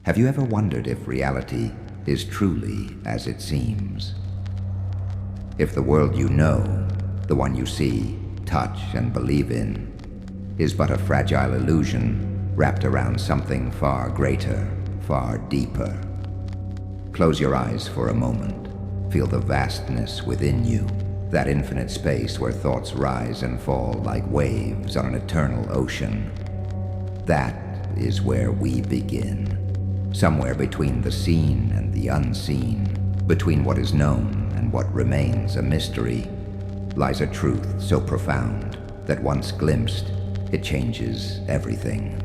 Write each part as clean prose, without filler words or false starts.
Have you ever wondered if reality is truly as it seems? If the world you know, the one you see, touch, and believe in, is but a fragile illusion wrapped around something far greater, far deeper? Close your eyes for a moment. Feel the vastness within you, that infinite space where thoughts rise and fall like waves on an eternal ocean. That is where we begin. Somewhere between the seen and the unseen, between what is known and what remains a mystery, lies a truth so profound that once glimpsed, it changes everything.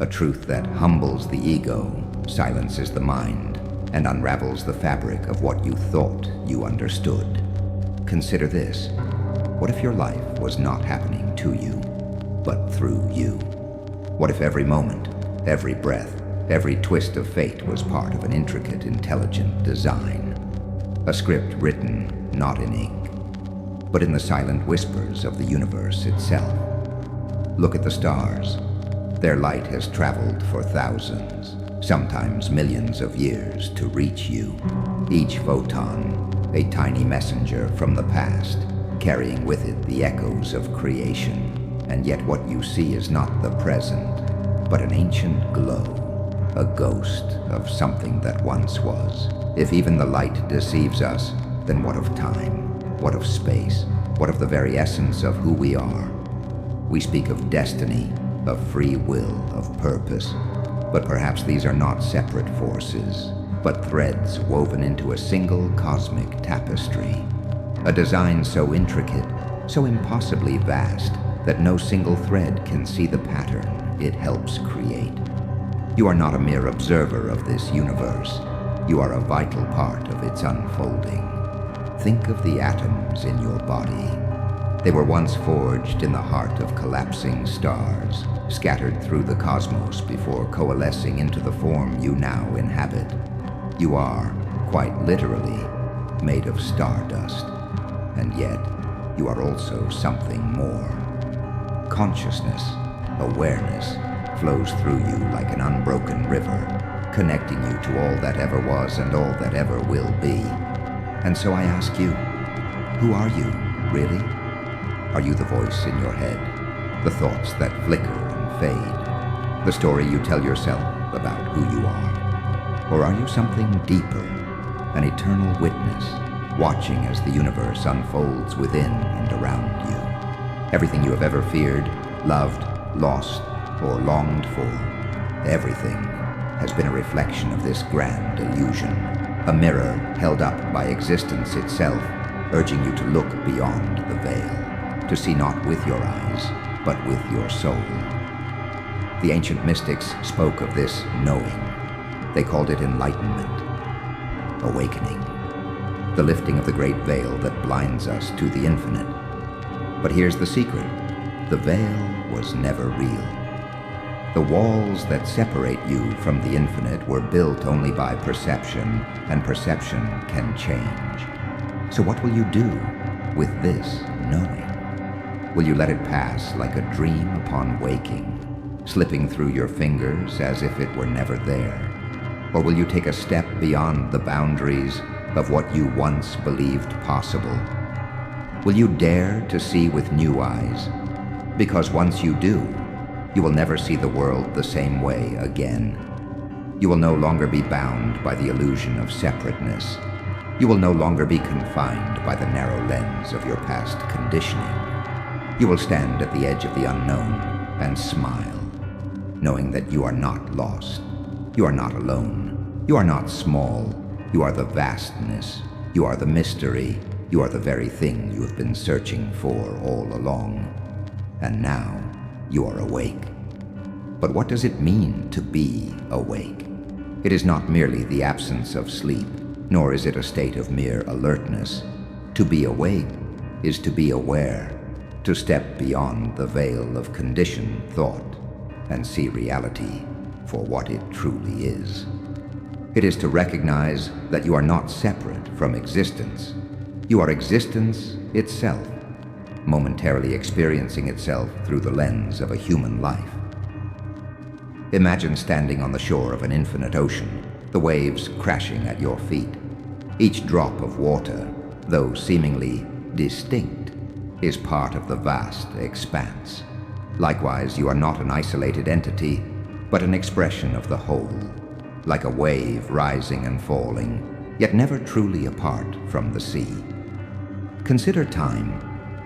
A truth that humbles the ego, silences the mind, and unravels the fabric of what you thought you understood. Consider this. What if your life was not happening to you, but through you? What if every moment, every breath, every twist of fate was part of an intricate, intelligent design? A script written not in ink, but in the silent whispers of the universe itself. Look at the stars. Their light has traveled for thousands, sometimes millions of years to reach you. Each photon, a tiny messenger from the past, carrying with it the echoes of creation. And yet what you see is not the present, but an ancient glow, a ghost of something that once was. If even the light deceives us, then what of time? What of space? What of the very essence of who we are? We speak of destiny, of free will, of purpose, but perhaps these are not separate forces, but threads woven into a single cosmic tapestry. A design so intricate, so impossibly vast, that no single thread can see the pattern it helps create. You are not a mere observer of this universe. You are a vital part of its unfolding. Think of the atoms in your body. They were once forged in the heart of collapsing stars, scattered through the cosmos before coalescing into the form you now inhabit. You are, quite literally, made of stardust. And yet, you are also something more. Consciousness, awareness, flows through you like an unbroken river, connecting you to all that ever was and all that ever will be. And so I ask you, who are you, really? Are you the voice in your head, the thoughts that flicker and fade, the story you tell yourself about who you are? Or are you something deeper, an eternal witness, watching as the universe unfolds within and around you? Everything you have ever feared, loved, lost, or longed for, everything has been a reflection of this grand illusion, a mirror held up by existence itself, urging you to look beyond the veil, to see not with your eyes, but with your soul. The ancient mystics spoke of this knowing. They called it enlightenment, awakening, the lifting of the great veil that blinds us to the infinite. But here's the secret. The veil was never real. The walls that separate you from the infinite were built only by perception, and perception can change. So what will you do with this knowing? Will you let it pass like a dream upon waking, slipping through your fingers as if it were never there? Or will you take a step beyond the boundaries of what you once believed possible? Will you dare to see with new eyes? Because once you do, you will never see the world the same way again. You will no longer be bound by the illusion of separateness. You will no longer be confined by the narrow lens of your past conditioning. You will stand at the edge of the unknown and smile, knowing that you are not lost. You are not alone. You are not small. You are the vastness. You are the mystery. You are the very thing you have been searching for all along. And now, you are awake. But what does it mean to be awake? It is not merely the absence of sleep, nor is it a state of mere alertness. To be awake is to be aware, to step beyond the veil of conditioned thought and see reality for what it truly is. It is to recognize that you are not separate from existence. You are existence itself, momentarily experiencing itself through the lens of a human life. Imagine standing on the shore of an infinite ocean, the waves crashing at your feet. Each drop of water, though seemingly distinct, is part of the vast expanse. Likewise, you are not an isolated entity, but an expression of the whole, like a wave rising and falling, yet never truly apart from the sea. Consider time.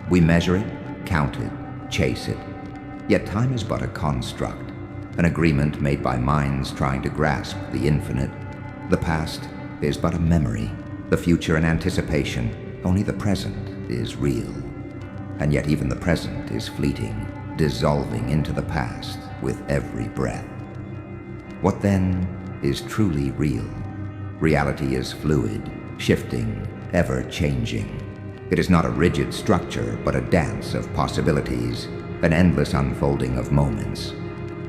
We measure it, count it, chase it. Yet time is but a construct, an agreement made by minds trying to grasp the infinite. The past is but a memory, the future an anticipation. Only the present is real. And yet even the present is fleeting, dissolving into the past with every breath. What then is truly real? Reality is fluid, shifting, ever-changing. It is not a rigid structure, but a dance of possibilities, an endless unfolding of moments.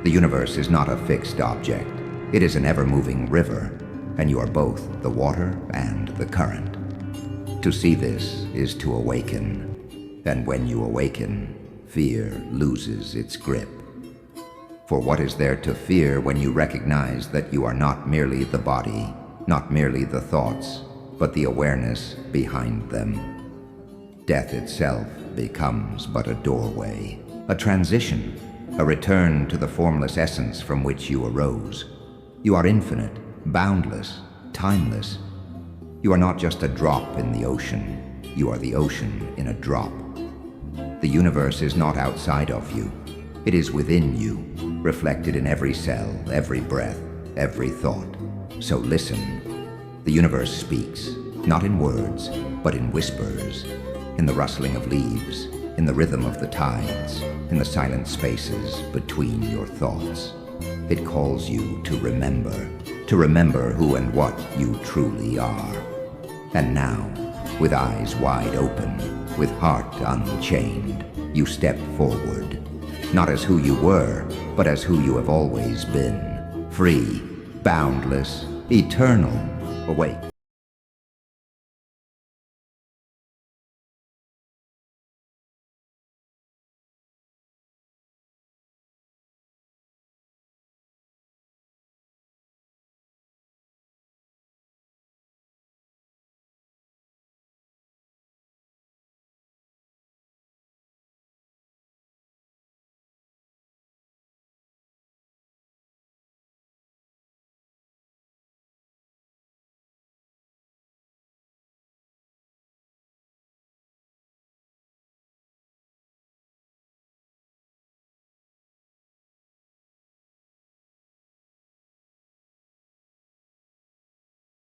The universe is not a fixed object. It is an ever-moving river, and you are both the water and the current. To see this is to awaken, and when you awaken, fear loses its grip. For what is there to fear when you recognize that you are not merely the body, not merely the thoughts, but the awareness behind them? Death itself becomes but a doorway, a transition, a return to the formless essence from which you arose. You are infinite, boundless, timeless. You are not just a drop in the ocean. You are the ocean in a drop. The universe is not outside of you. It is within you, reflected in every cell, every breath, every thought. So listen. The universe speaks, not in words, but in whispers, in the rustling of leaves, in the rhythm of the tides, in the silent spaces between your thoughts. It calls you to remember who and what you truly are. And now, with eyes wide open, with heart unchained, you step forward, not as who you were, but as who you have always been, free, boundless, eternal. Awake.